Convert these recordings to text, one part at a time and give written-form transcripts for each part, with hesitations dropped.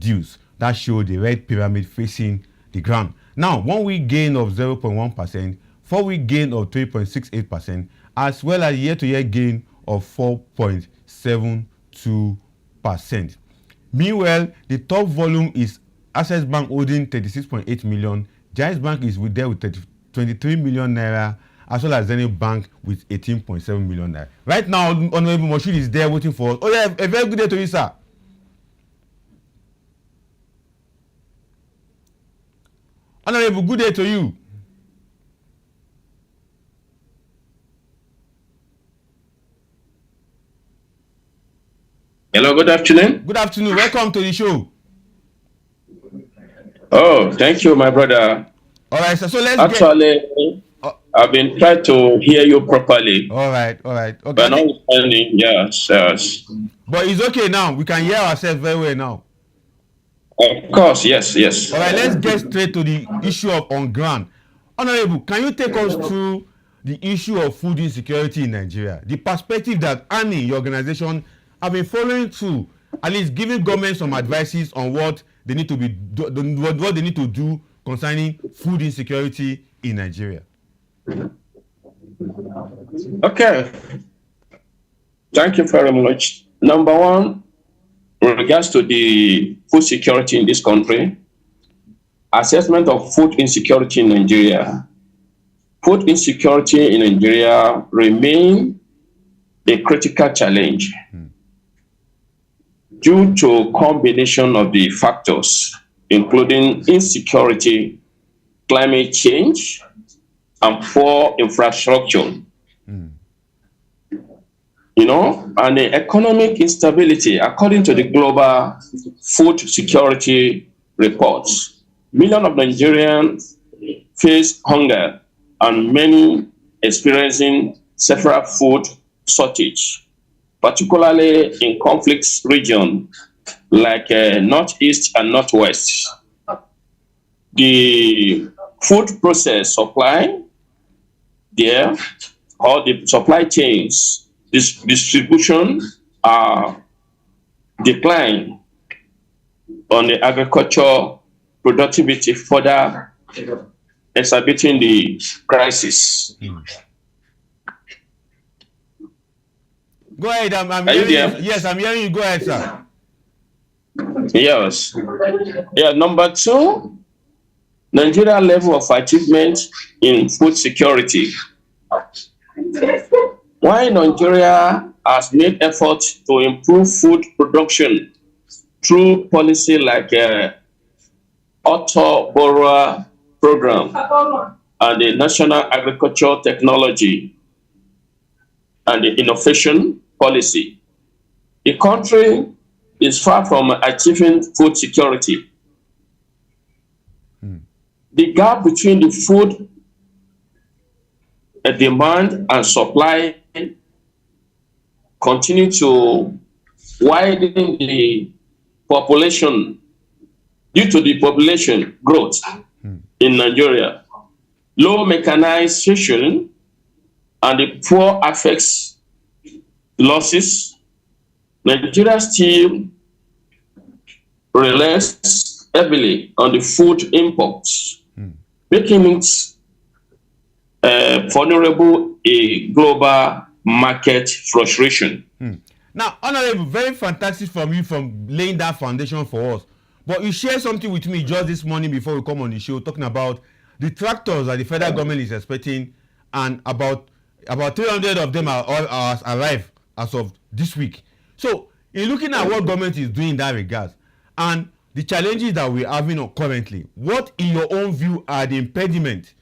dues. That show the red pyramid facing the ground. Now, 1 week gain of 0.1%, 4 week gain of 3.68%, as well as year-to-year gain of 4.72%. Meanwhile, the top volume is Access Bank holding 36.8 million, Giants Bank is there with 23 million naira, as well as Zenith Bank with 18.7 million naira. Right now, Honorable Moshood is there waiting for us. Oh yeah, a very good day to you, sir. Honorable, good day to you. Hello, good afternoon. Good afternoon. Welcome to the show. Oh, thank you, my brother. All right, sir. So let's I've been trying to hear you properly. All right. Okay. But not understanding. Yes. But it's okay now. We can hear ourselves very well now. Of course, yes. All right, let's get straight to the issue of on ground. Honorable, can you take us through the issue of food insecurity in Nigeria? The perspective that ANI, your organization, have been following through, at least giving government some advices on what they need to what they need to do concerning food insecurity in Nigeria. Okay. Thank you very much. Number one, in regards to the food security in this country, assessment of food insecurity in Nigeria. Food insecurity in Nigeria remains a critical challenge due to combination of the factors, including insecurity, climate change, and poor infrastructure. And the economic instability, according to the Global Food Security Reports. Millions of Nigerians face hunger and many experiencing several food shortage, particularly in conflict regions like Northeast and Northwest. The food process supply there, or the supply chains, this distribution decline on the agriculture productivity, further exacerbating the crisis. Go ahead, I'm hearing you. Yes, I'm hearing you. Go ahead, sir. Yes. Yeah, number two, Nigeria level of achievement in food security. While Nigeria has made efforts to improve food production through policy like Auto-Borrower Program and the National Agricultural Technology and the Innovation Policy, the country is far from achieving food security. The gap between the food demand and supply continue to widen the population due to the population growth in Nigeria. Low mechanization and the poor affects losses. Nigeria still relies heavily on the food imports, making it vulnerable a global market frustration. Now, Honorable, very fantastic from you from laying that foundation for us. But you shared something with me just this morning before we come on the show, talking about the tractors that the federal government is expecting, and about 300 of them are arrived as of this week. So, in looking at what government is doing in that regard, and the challenges that we're having currently, what, in your own view, are the impediments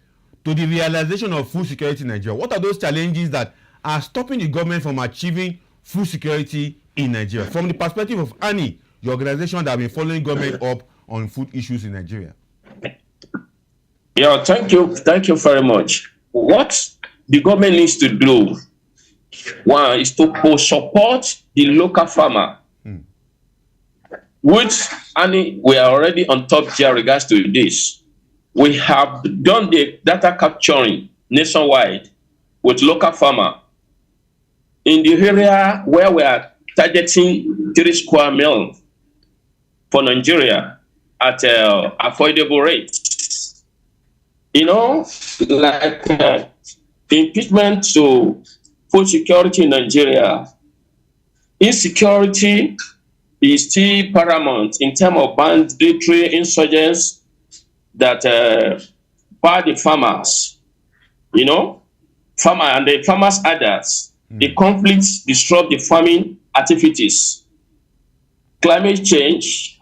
to the realization of food security in Nigeria? What are those challenges that are stopping the government from achieving food security in Nigeria? From the perspective of ANI, your organization that have been following government up on food issues in Nigeria. Yeah, thank you very much. What the government needs to do, one, is to support the local farmer, which ANI, we are already on top tier regards to this. We have done the data capturing nationwide with local farmer. In the area where we are targeting 3 square miles, for Nigeria at affordable rates. You know, like impeachment to food security in Nigeria, insecurity is still paramount in terms of banditry insurgents that bar the farmers, you know, farmer and the farmers' others. The conflicts disrupt the farming activities. Climate change,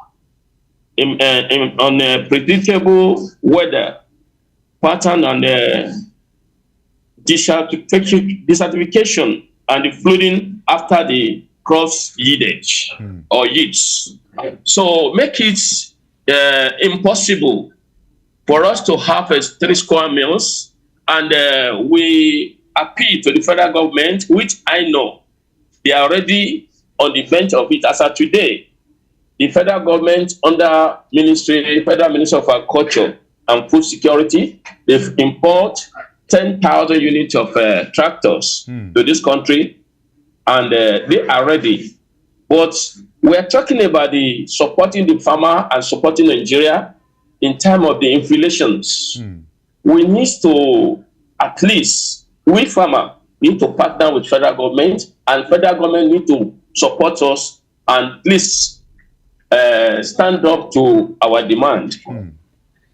unpredictable weather pattern, and desertification and the flooding after the crops yieldage or yields. So make it impossible for us to harvest 3 square meals, and we appeal to the federal government, which I know they are already on the bench of it as of today. The federal government under Federal Ministry of Agriculture and Food Security, they've import 10,000 units of tractors to this country, and they are ready. But we're talking about the supporting the farmer and supporting Nigeria in terms of the inflations. We need to, at least, we farmer need to partner with federal government, and federal government need to support us and at least stand up to our demand.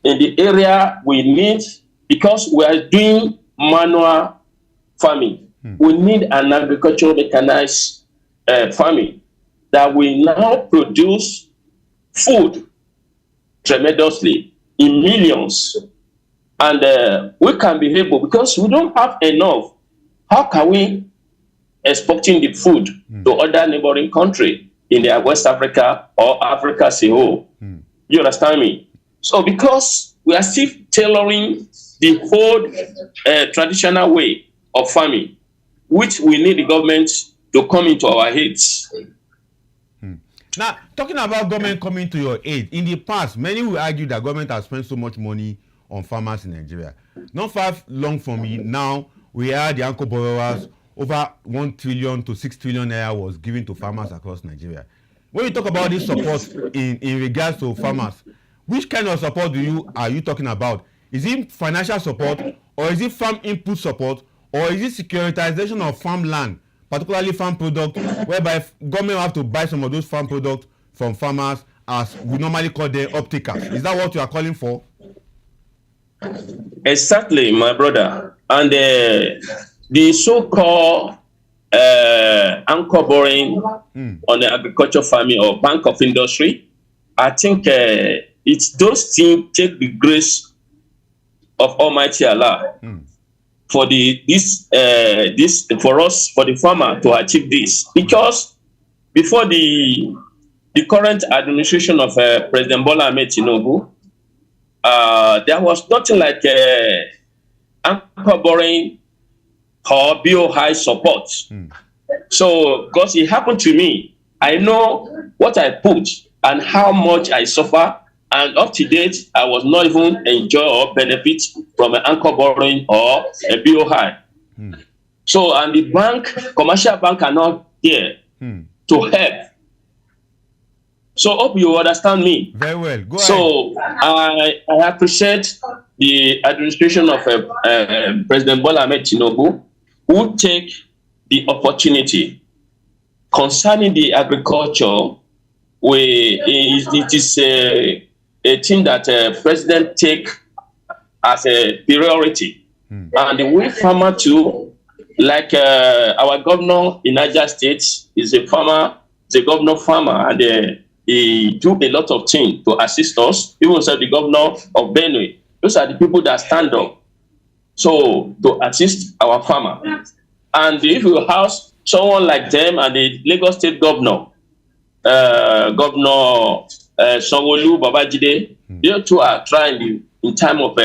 In the area we need, because we are doing manual farming, we need an agricultural mechanized farming that will now produce food tremendously in millions. And we can be able, because we don't have enough, how can we exporting the food to other neighboring countries in the West Africa or Africa as a whole? You understand me? So because we are still tailoring the whole traditional way of farming, which we need the government to come into our heads. Now, talking about government coming to your aid, in the past, many will argue that government has spent so much money on farmers in Nigeria. Not far long from me, now we are the anchor borrowers. Over 1 trillion to 6 trillion naira was given to farmers across Nigeria. When you talk about this support in regards to farmers, which kind of support are you talking about? Is it financial support, or is it farm input support, or is it securitization of farmland, particularly farm products, whereby government have to buy some of those farm products from farmers, as we normally call them off-takers? Is that what you are calling for? Exactly, my brother. And the so-called anchor borrowing on the agriculture farming or bank of industry, I think it's those things take the grace of Almighty Allah for for us, for the farmer to achieve this. Because before the current administration of President Bola Ahmed Tinubu, there was nothing like anchor borrowing or BOI support. So, because it happened to me, I know what I put and how much I suffer, and up to date, I was not even enjoy or benefit from an anchor borrowing or a BOI. So, and the commercial bank are not there to help. So, hope you understand me. Very well. Go ahead. So, I appreciate the administration of President Bola Ahmed Tinubu, who take the opportunity concerning the agriculture. It is a thing that President take as a priority, and the way farmer too, like our governor in Niger State is a farmer, is a governor farmer, and he do a lot of things to assist us. Even so, the governor of Benue, those are the people that stand up so to assist our farmer. And if you have someone like them and the Lagos State governor, Governor Sanwo-Olu Babajide, they too are trying in time of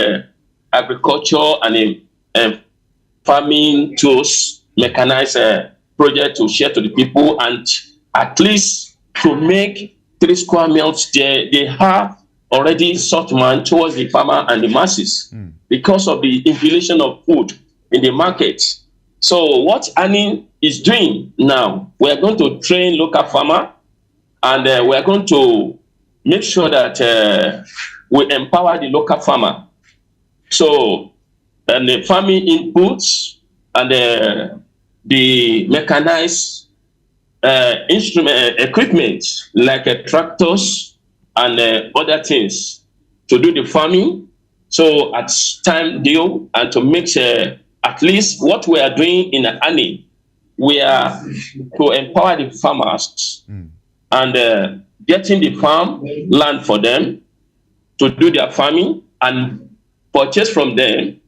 agriculture and farming tools, mechanized project to share to the people, and at least to make 3 square meals. They have already sought man towards the farmer and the masses because of the inflation of food in the market. So what Annie is doing now, we are going to train local farmer, and we are going to, make sure that we empower the local farmer. So, and the farming inputs and the mechanized equipment like tractors and other things to do the farming. So at time due and to make at least what we are doing in Ani, we are to empower the farmers and getting the farm land for them to do their farming and purchase from them,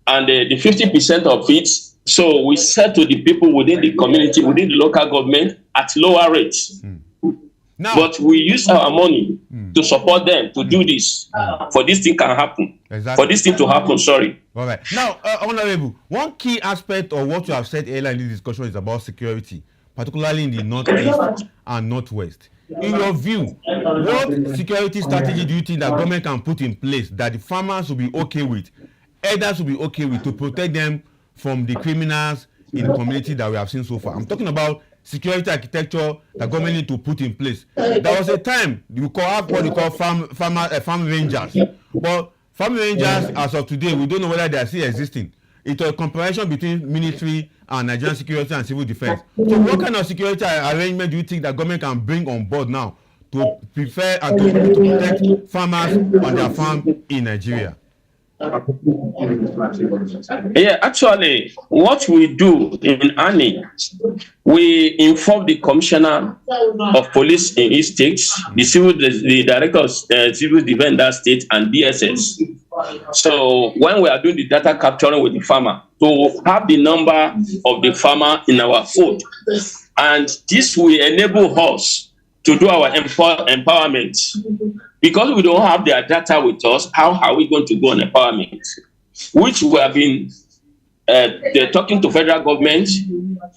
and the 50% of it. So we sell to the people within the community, within the local government at lower rates. Now, but we use our money to support them to do this. For this thing can happen. Exactly. For this thing to happen, sorry. All right. Now, Honorable, one key aspect of what you have said earlier in this discussion is about security, particularly in the northeast and northwest. In your view, what security strategy do you think that government can put in place that the farmers will be okay with, elders will be okay with, to protect them from the criminals in the community that we have seen so far? I'm talking about security architecture that government need to put in place. There was a time we have what we call farm rangers, but farm rangers as of today, we don't know whether they are still existing. It's a comparison between military and Nigerian security and civil defense. So what kind of security arrangement do you think that government can bring on board now to prepare and to protect farmers on their farm in Nigeria? Yeah, actually, what we do in ANI, we inform the commissioner of police in each states, the director of civil defense that state, and DSS. So when we are doing the data capturing with the farmer, to have the number of the farmer in our fold, and this will enable us to do our empowerment. Because we don't have their data with us, how are we going to go on empowerment? Which we have been they're talking to federal government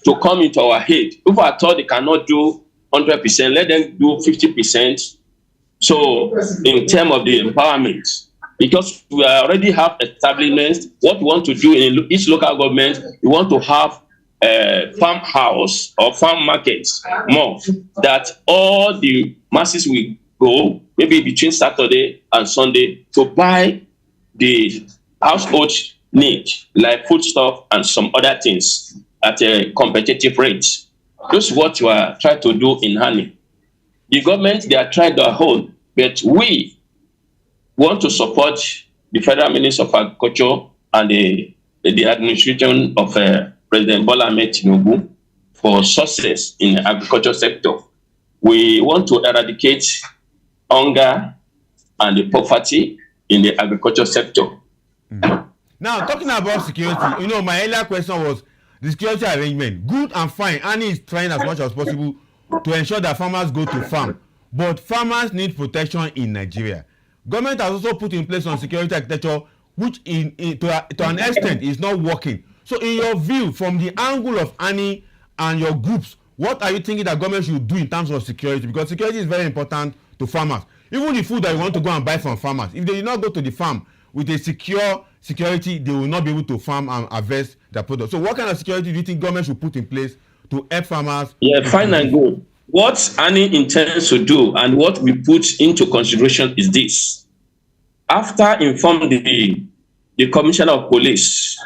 to come into our head. If I thought they cannot do 100%, let them do 50%. So in terms of the empowerment, because we already have establishments, what we want to do in each local government, we want to have a farmhouse or farm markets more, that all the masses will go, maybe between Saturday and Sunday, to buy the household need, like foodstuff and some other things at a competitive rate. This is what we are trying to do in Honey. The government, they are trying their whole, but we want to support the Federal Minister of Agriculture and the administration of President Bola Ahmed Tinubu for success in the agriculture sector. We want to eradicate hunger and the poverty in the agriculture sector. Now, talking about security, my earlier question was the security arrangement. Good and fine. Annie is trying as much as possible to ensure that farmers go to farm. But farmers need protection in Nigeria. Government has also put in place some security architecture, which to an extent is not working. So in your view, from the angle of Annie and your groups, what are you thinking that government should do in terms of security? Because security is very important to farmers. Even the food that you want to go and buy from farmers, if they did not go to the farm with a security, they will not be able to farm and harvest their product. So what kind of security do you think government should put in place to help farmers? Yeah, fine and good. What Annie intends to do and what we put into consideration is this. After informing the commissioner of police,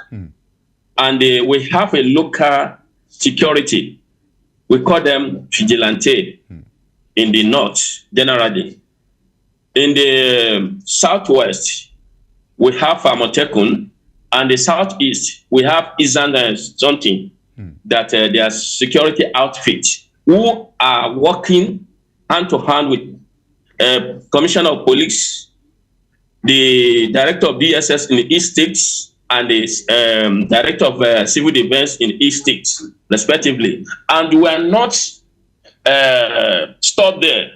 and we have a local security, we call them vigilante in the north generally. In the southwest, we have Amotekun, and the southeast, we have Izan something that they are security outfits who are working hand to hand with Commissioner of Police, the Director of DSS in the East States, and the Director of Civil Defense in the East States, respectively. And we are not stopped there.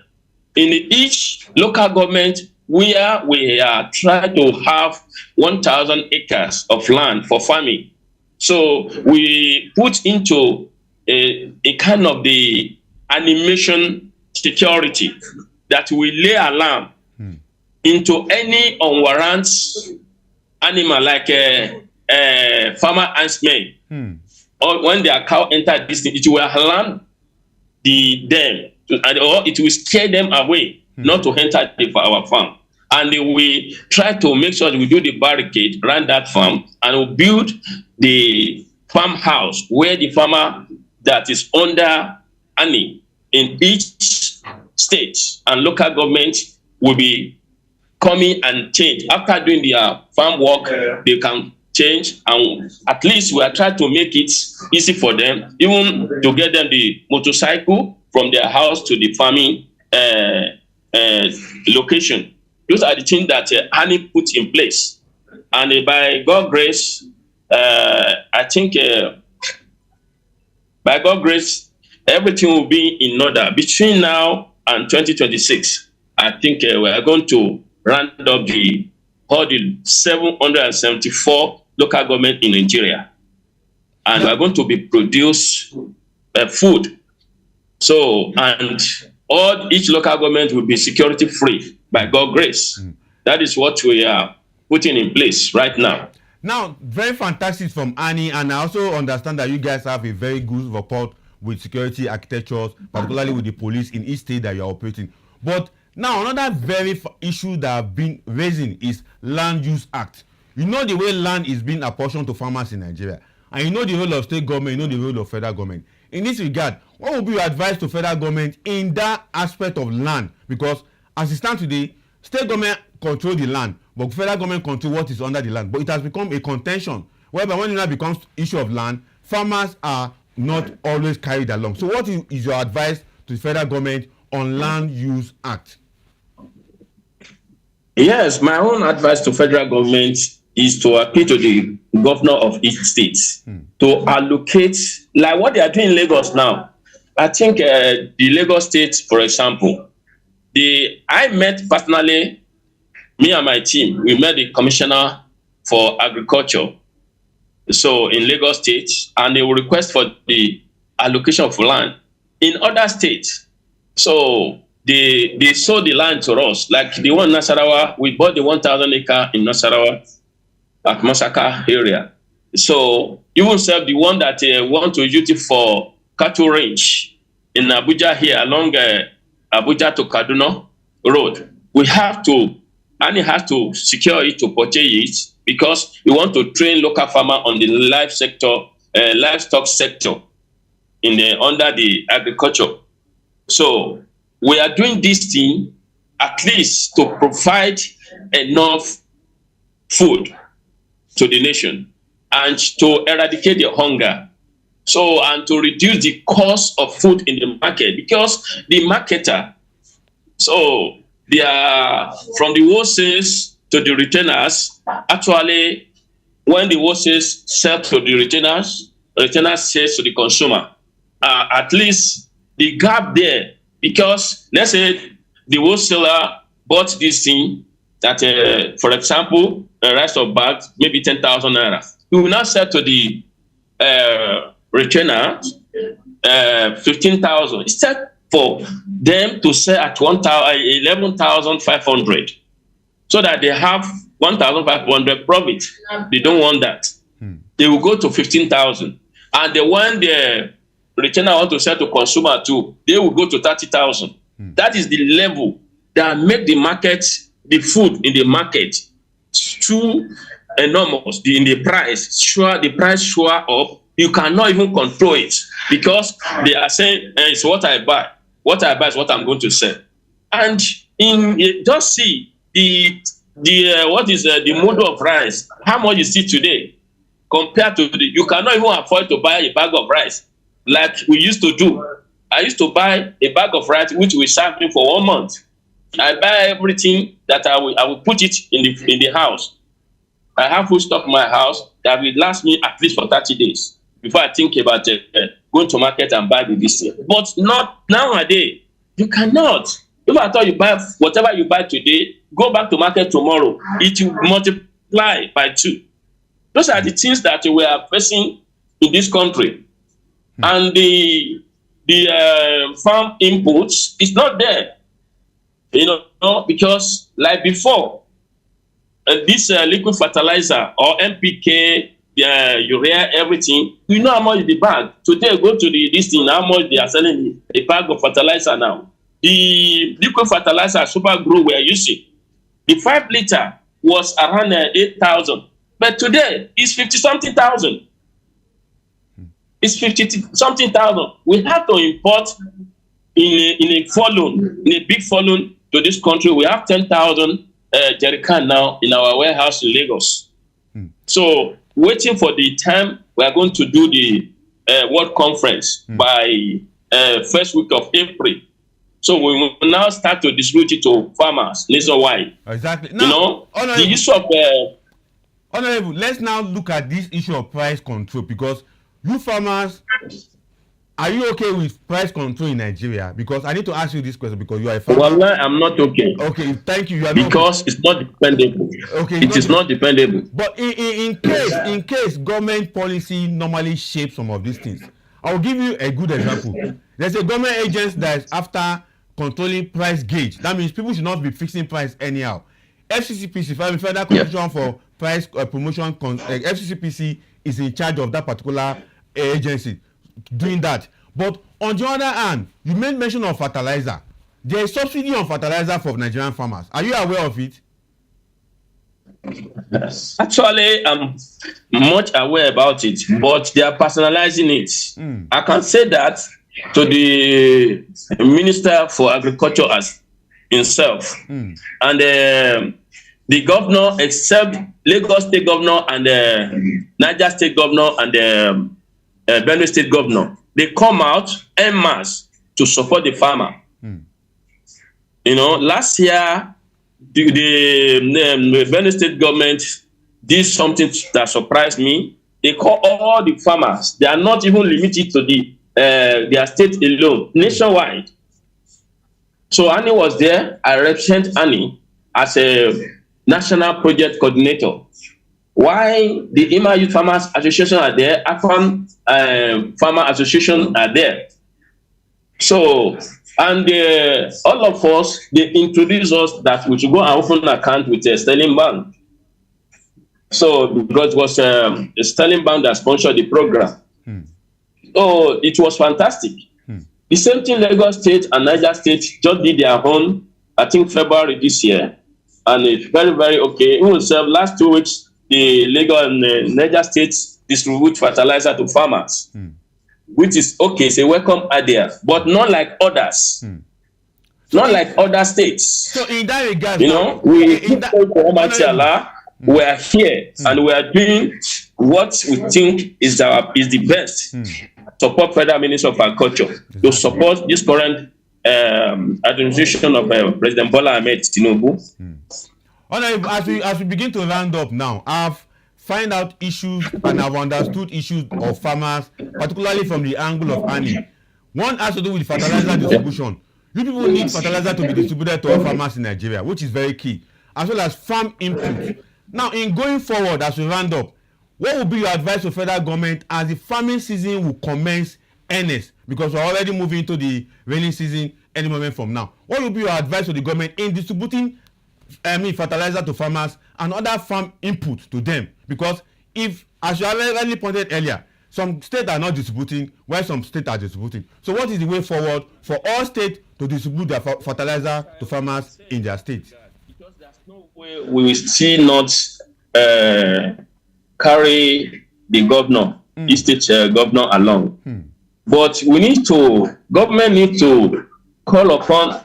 In each local government, we are trying to have 1,000 acres of land for farming. So we put into a kind of the animation security that will lay alarm into any unwarranted animal like a farmer huntsman, or when their cow enter this thing, it will alarm them, or it will scare them away. not to enter our farm. And we try to make sure that we do the barricade around that farm, and we build the farmhouse where the farmer that is under any in each state and local government will be coming and change. After doing their farm work, they can change, and at least we are trying to make it easy for them, even to get them the motorcycle from their house to the farming location. Those are the things that Annie put in place. And by God's grace, I think by God's grace, everything will be in order. Between now and 2026, I think we are going to round up all the 774 local government in Nigeria. And we are going to be produce food. So, and each local government will be security free by God's grace. That is what we are putting in place right now. Now, very fantastic from Annie, and I also understand that you guys have a very good rapport with security architectures, particularly with the police in each state that you are operating. But now, another very issue that have been raising is Land Use Act. You know the way land is being apportioned to farmers in Nigeria, and you know the role of state government, you know the role of federal government. In this regard, what would be your advice to federal government in that aspect of land? Because as it stands today, state government control the land, but federal government control what is under the land. But it has become a contention, whereby when it now becomes issue of land, farmers are not always carried along. So what is your advice to the federal government on Land Use Act? Yes, my own advice to federal government is to appeal to the governor of each state to allocate, like what they are doing in Lagos now. I think the Lagos state, for example, I met personally, me and my team, we met the commissioner for agriculture, so in Lagos state, and they will request for the allocation of land in other states. So they sold the land to us, like the one in Nasarawa. We bought the 1,000 acre in Nasarawa at Masaka area. So even sell the one that want to use it for cattle range in Abuja here along Abuja to Kaduna road. We have to, and it has to secure it to purchase it, because we want to train local farmer on the livestock sector under the agriculture. So we are doing this thing at least to provide enough food to the nation and to eradicate the hunger. So, and to reduce the cost of food in the market, because the marketer, so they are from the wholesales to the retainers. Actually, when the wholesales sell to the retainers sells to the consumer. At least the gap there, because let's say the wholesaler bought this thing that, for example, a rice of bag, maybe 10,000 naira. We will now sell to the retainer 15,000. Instead for them to sell at 11,500, so that they have 1,500 profit. They don't want that. They will go to 15,000, and the one the retainer want to sell to consumer too, they will go to 30,000. That is the level that make the market, the food in the market, too enormous. In the price, the price sure up. You cannot even control it, because they are saying it's what I buy. What I buy is what I'm going to sell. And just see the model of rice, how much you see today compared to you cannot even afford to buy a bag of rice like we used to do. I used to buy a bag of rice which will serve me for 1 month. I buy everything that I will put it in the house. I have food stock in my house that will last me at least for 30 days before I think about going to market and buy this thing. But not nowadays. You cannot. If I thought you buy whatever you buy today, go back to market tomorrow, it will multiply by 2. Those are the things that we are facing in this country. And the farm inputs is not there. Because like before, this liquid fertilizer or NPK, urea, everything, you know how much is the bag. Today, go to this thing, how much they are selling a bag of fertilizer now. the liquid fertilizer Super Grow we're using, the 5 liter was around 8,000, but today it's 50 something thousand. It's 50 something thousand. We have to import in a volume, in a big volume to this country. We have 10,000 jerry can now in our warehouse in Lagos. So waiting for the time we are going to do the World Conference by first week of April. So we will now start to distribute it to farmers nationwide. Exactly. Now, you know, the issue of Honorable, let's now look at this issue of price control, because you farmers, are you okay with price control in Nigeria? Because I need to ask you this question because you are a farmer. Well, I'm not okay. Okay, thank you. You are because it's not dependable. Okay, it is not dependable. But in case government policy normally shapes some of these things, I will give you a good example. There's a government agency that is after controlling price gauge. That means people should not be fixing price anyhow. FCCPC, Federal Commission for Price Promotion, FCCPC is in charge of that particular agency doing that. But on the other hand, you made mention of fertilizer. There is subsidy on fertilizer for Nigerian farmers. Are you aware of it? Actually, I'm much aware about it, but they are personalizing it. I can say that to the Minister for Agriculture as himself, and the governor, except Lagos State Governor and Niger State Governor and Benue State Governor, they come out en masse to support the farmer. You know, last year the Benue State government did something that surprised me. They call all the farmers. They are not even limited to their state alone, nationwide. So Annie was there. I represent Annie as a national project coordinator. Why the Ima Youth Farmers Association are there, Afan Farmer Association are there. So, and all of us, they introduced us that we should go and open an account with Sterling Bank. So, because it was Sterling Bank that sponsored the program. So, it was fantastic. The same thing Lagos State and Niger State just did their own, I think February this year. And it's very, very okay. Even last 2 weeks, the Lagos and Niger State distribute fertilizer to farmers, which is okay. It's a welcome idea, but not like others. Not like other states. So in that regard, you know, we are here and we are doing what we think is the best. Support Federal Minister of Agriculture to support this current administration of President Bola Ahmed Tinubu. As we begin to round up now, I've find out issues and I've understood issues of farmers, particularly from the angle of Annie. One has to do with fertilizer distribution. You people need fertilizer to be distributed to all farmers in Nigeria, which is very key, as well as farm input. Now, in going forward, as we round up, what will be your advice to federal government as the farming season will commence earnest? Because we're already moving into the rainy season any moment from now. What will be your advice to the government in distributing fertilizer to farmers and other farm input to them? Because if, as you already pointed earlier, some states are not distributing while some states are distributing. So what is the way forward for all states to distribute their fertilizer to farmers in their states? Because there's no way we will still not carry the governor, the state governor along. But government needs to call upon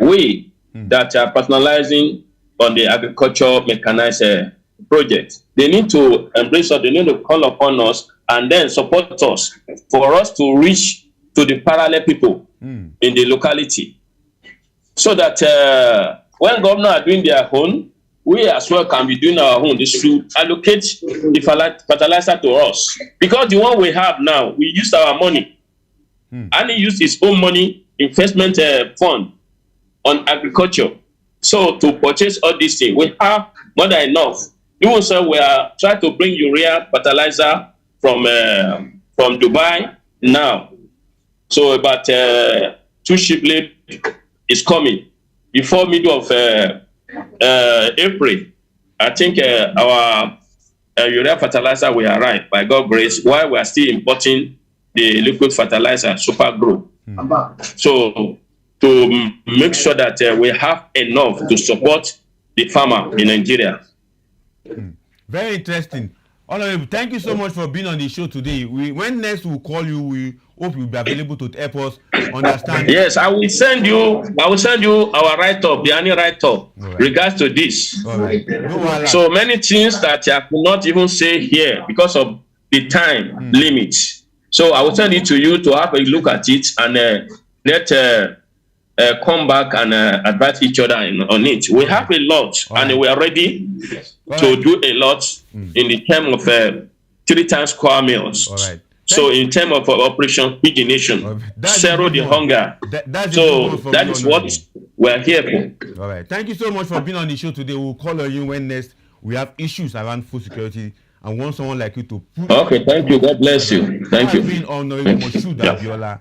we that are personalizing on the agriculture mechanized project. They need to embrace us, they need to call upon us and then support us for us to reach to the parallel people in the locality. So that when governors are doing their own, we as well can be doing our own. They should allocate the fertilizer to us. Because the one we have now, we use our money. And he used his own money, investment fund on agriculture. So to purchase all these things, we have more than enough. Even so, we are trying to bring urea fertilizer from Dubai now. So about 2 shiploads is coming before middle of April. I think our urea fertilizer will arrive by God's grace, while we are still importing the liquid fertilizer Super Grow. So to make sure that we have enough to support the farmer in Nigeria. Very interesting. Honorable, thank you so much for being on the show today. When next we'll call you, we hope you'll be available to help us understand. Yes, I will send you our write-up, the annual write-up, regards to this. All right. No, so many things that I could not even say here because of the time limit. So I will send it to you to have a look at it and let come back and advise each other on it. We have a lot, and we are ready to do a lot in the term of 3 times square meals. All right. So in terms of Operation Feed the Nation, zero the hunger. That is what we're here for. All right. Thank you so much for being on the show today. We'll call on you when next we have issues around food security and want someone like you to put. Okay, thank you. God bless you. Thank you. Being Honorable Moshood Abiola.